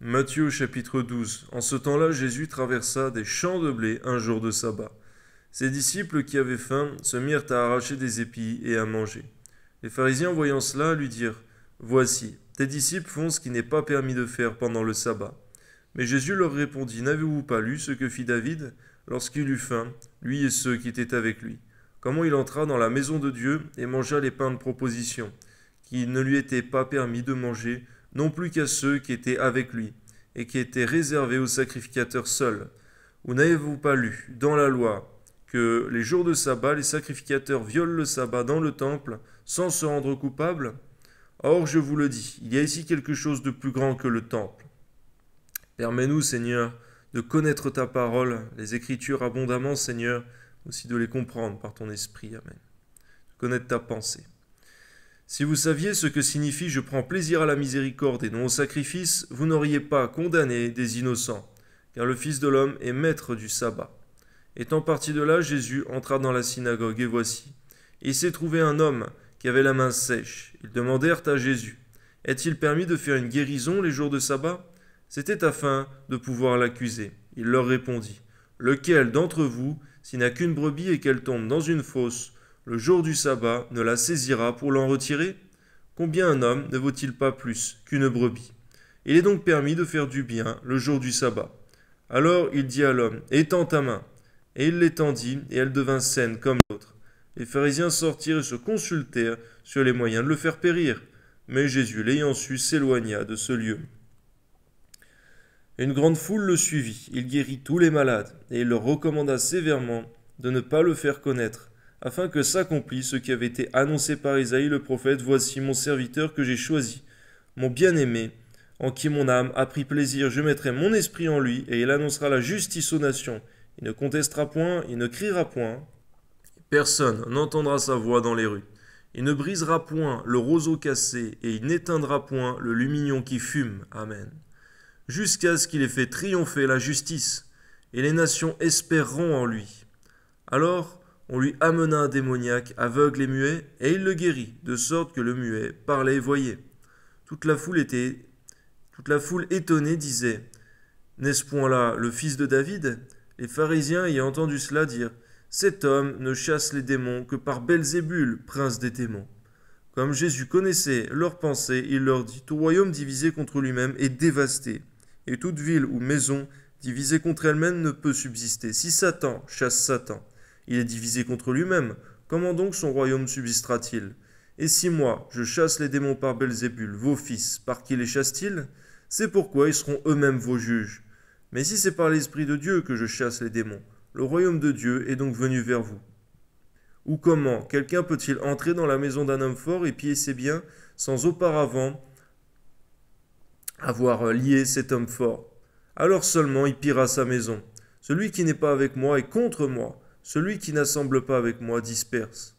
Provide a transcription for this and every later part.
Matthieu chapitre 12. En ce temps-là, Jésus traversa des champs de blé un jour de sabbat. Ses disciples qui avaient faim se mirent à arracher des épis et à manger. Les pharisiens, voyant cela, lui dirent: Voici, tes disciples font ce qui n'est pas permis de faire pendant le sabbat. Mais Jésus leur répondit: N'avez-vous pas lu ce que fit David lorsqu'il eut faim, lui et ceux qui étaient avec lui? Comment il entra dans la maison de Dieu et mangea les pains de proposition, qui ne lui étaient pas permis de manger, non plus qu'à ceux qui étaient avec lui, et qui étaient réservés aux sacrificateurs seuls. Ou n'avez-vous pas lu dans la loi que les jours de sabbat, les sacrificateurs violent le sabbat dans le temple sans se rendre coupables? Or, je vous le dis, il y a ici quelque chose de plus grand que le temple. Permets-nous, Seigneur, de connaître ta parole, les Écritures abondamment, Seigneur, aussi de les comprendre par ton esprit. Amen. De connaître ta pensée. Si vous saviez ce que signifie je prends plaisir à la miséricorde et non au sacrifice, vous n'auriez pas condamné des innocents, car le Fils de l'homme est maître du sabbat. Étant parti de là, Jésus entra dans la synagogue, et voici, il s'est trouvé un homme qui avait la main sèche. Ils demandèrent à Jésus: Est-il permis de faire une guérison les jours de sabbat? C'était afin de pouvoir l'accuser. Il leur répondit: Lequel d'entre vous, s'il n'a qu'une brebis et qu'elle tombe dans une fosse, le jour du sabbat, ne la saisira pour l'en retirer? Combien un homme ne vaut-il pas plus qu'une brebis? Il est donc permis de faire du bien le jour du sabbat. Alors il dit à l'homme: Étends ta main. Et il l'étendit, et elle devint saine comme l'autre. Les pharisiens sortirent et se consultèrent sur les moyens de le faire périr. Mais Jésus, l'ayant su, s'éloigna de ce lieu. Une grande foule le suivit. Il guérit tous les malades, et il leur recommanda sévèrement de ne pas le faire connaître, afin que s'accomplisse ce qui avait été annoncé par Isaïe le prophète: Voici mon serviteur que j'ai choisi, mon bien-aimé, en qui mon âme a pris plaisir. Je mettrai mon esprit en lui, et il annoncera la justice aux nations. Il ne contestera point, il ne criera point. Personne n'entendra sa voix dans les rues. Il ne brisera point le roseau cassé, et il n'éteindra point le lumignon qui fume. Amen. Jusqu'à ce qu'il ait fait triompher la justice, et les nations espéreront en lui. Alors on lui amena un démoniaque, aveugle et muet, et il le guérit, de sorte que le muet parlait et voyait. Toute la foule étonnée disait: N'est-ce point là le fils de David? Les pharisiens ayant entendu cela dirent: Cet homme ne chasse les démons que par Belzébul, prince des démons. Comme Jésus connaissait leurs pensées, il leur dit: Tout royaume divisé contre lui-même est dévasté, et toute ville ou maison divisée contre elle-même ne peut subsister. Si Satan chasse Satan, il est divisé contre lui-même. Comment donc son royaume subsistera-t-il? Et si moi, je chasse les démons par Belzébul, vos fils, par qui les chassent-ils? C'est pourquoi ils seront eux-mêmes vos juges. Mais si c'est par l'Esprit de Dieu que je chasse les démons, le royaume de Dieu est donc venu vers vous. Ou comment quelqu'un peut-il entrer dans la maison d'un homme fort et piller ses biens sans auparavant avoir lié cet homme fort? Alors seulement il pillera sa maison. Celui qui n'est pas avec moi est contre moi. Celui qui n'assemble pas avec moi disperse.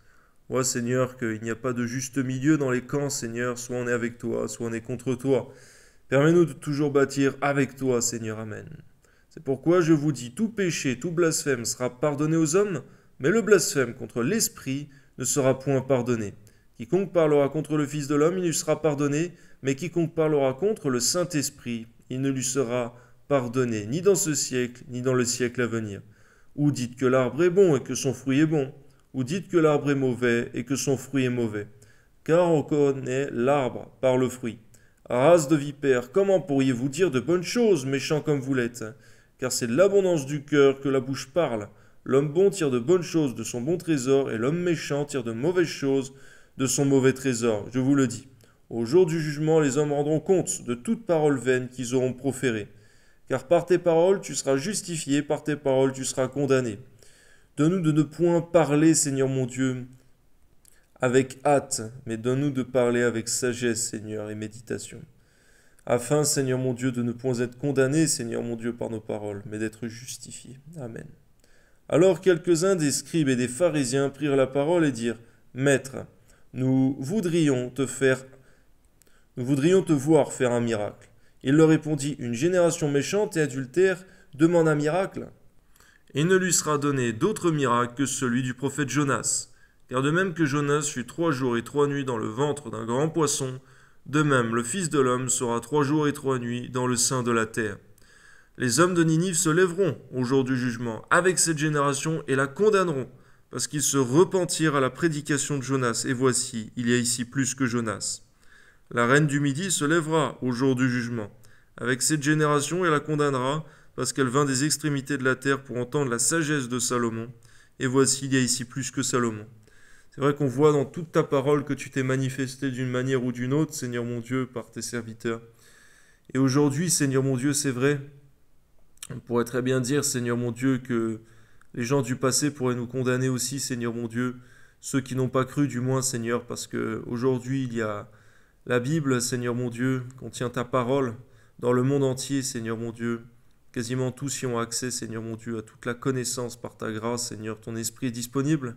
Vois, Seigneur, qu'il n'y a pas de juste milieu dans les camps, Seigneur. Soit on est avec toi, soit on est contre toi. Permets-nous de toujours bâtir avec toi, Seigneur. Amen. C'est pourquoi je vous dis, tout péché, tout blasphème sera pardonné aux hommes, mais le blasphème contre l'Esprit ne sera point pardonné. Quiconque parlera contre le Fils de l'homme, il lui sera pardonné, mais quiconque parlera contre le Saint-Esprit, il ne lui sera pardonné, ni dans ce siècle, ni dans le siècle à venir. Ou dites que l'arbre est bon et que son fruit est bon, ou dites que l'arbre est mauvais et que son fruit est mauvais. Car on connaît l'arbre par le fruit. Race de vipères, comment pourriez-vous dire de bonnes choses, méchants comme vous l'êtes? Car c'est de l'abondance du cœur que la bouche parle. L'homme bon tire de bonnes choses de son bon trésor, et l'homme méchant tire de mauvaises choses de son mauvais trésor. Je vous le dis. Au jour du jugement, les hommes rendront compte de toute parole vaine qu'ils auront proférée. Car par tes paroles, tu seras justifié, par tes paroles, tu seras condamné. Donne-nous de ne point parler, Seigneur mon Dieu, avec hâte, mais donne-nous de parler avec sagesse, Seigneur, et méditation. Afin, Seigneur mon Dieu, de ne point être condamné, Seigneur mon Dieu, par nos paroles, mais d'être justifié. Amen. Alors quelques-uns des scribes et des pharisiens prirent la parole et dirent: Maître, nous voudrions te voir faire un miracle. Il leur répondit: Une génération méchante et adultère demande un miracle. Et il ne lui sera donné d'autre miracle que celui du prophète Jonas. Car de même que Jonas fut 3 jours et 3 nuits dans le ventre d'un grand poisson, De même, le Fils de l'homme sera 3 jours et 3 nuits dans le sein de la terre. Les hommes de Ninive se lèveront au jour du jugement avec cette génération et la condamneront, parce qu'ils se repentirent à la prédication de Jonas, et voici, il y a ici plus que Jonas. La reine du Midi se lèvera au jour du jugement avec cette génération et la condamnera, parce qu'elle vint des extrémités de la terre pour entendre la sagesse de Salomon, et voici, il y a ici plus que Salomon. C'est vrai qu'on voit dans toute ta parole que tu t'es manifesté d'une manière ou d'une autre, Seigneur mon Dieu, par tes serviteurs. Et aujourd'hui, Seigneur mon Dieu, c'est vrai, on pourrait très bien dire, Seigneur mon Dieu, que les gens du passé pourraient nous condamner aussi, Seigneur mon Dieu, ceux qui n'ont pas cru du moins, Seigneur, parce qu'aujourd'hui, il y a la Bible, Seigneur mon Dieu, contient ta parole dans le monde entier, Seigneur mon Dieu. Quasiment tous y ont accès, Seigneur mon Dieu, à toute la connaissance par ta grâce, Seigneur. Ton esprit est disponible,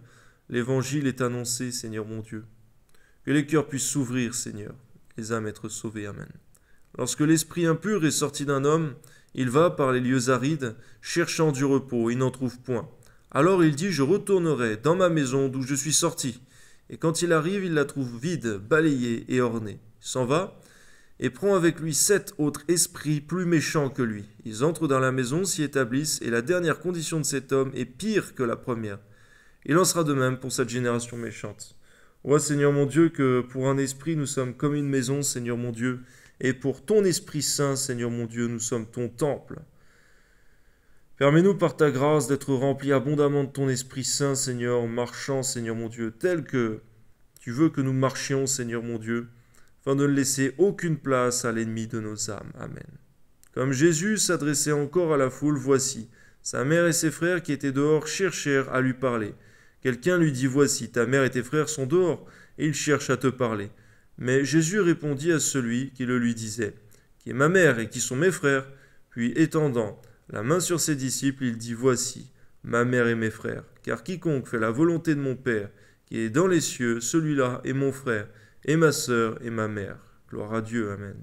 l'évangile est annoncé, Seigneur mon Dieu. Que les cœurs puissent s'ouvrir, Seigneur, les âmes être sauvées, Amen. Lorsque l'esprit impur est sorti d'un homme, il va par les lieux arides, cherchant du repos, il n'en trouve point. Alors il dit, je retournerai dans ma maison d'où je suis sorti. Et quand il arrive, il la trouve vide, balayée et ornée. Il s'en va et prend avec lui 7 autres esprits plus méchants que lui. Ils entrent dans la maison, s'y établissent, et la dernière condition de cet homme est pire que la première. Il en sera de même pour cette génération méchante. Vois, Seigneur mon Dieu, que pour un esprit, nous sommes comme une maison, Seigneur mon Dieu, et pour ton Esprit Saint, Seigneur mon Dieu, nous sommes ton temple. Permets-nous par ta grâce d'être remplis abondamment de ton Esprit Saint, Seigneur, en marchant, Seigneur mon Dieu, tel que tu veux que nous marchions, Seigneur mon Dieu, afin de ne laisser aucune place à l'ennemi de nos âmes. Amen. Comme Jésus s'adressait encore à la foule, voici, sa mère et ses frères qui étaient dehors cherchèrent à lui parler. Quelqu'un lui dit, voici, ta mère et tes frères sont dehors, et ils cherchent à te parler. Mais Jésus répondit à celui qui le lui disait, qui est ma mère et qui sont mes frères, puis étendant la main sur ses disciples, il dit, voici, ma mère et mes frères, car quiconque fait la volonté de mon Père, qui est dans les cieux, celui-là est mon frère, et ma sœur et ma mère. Gloire à Dieu, Amen.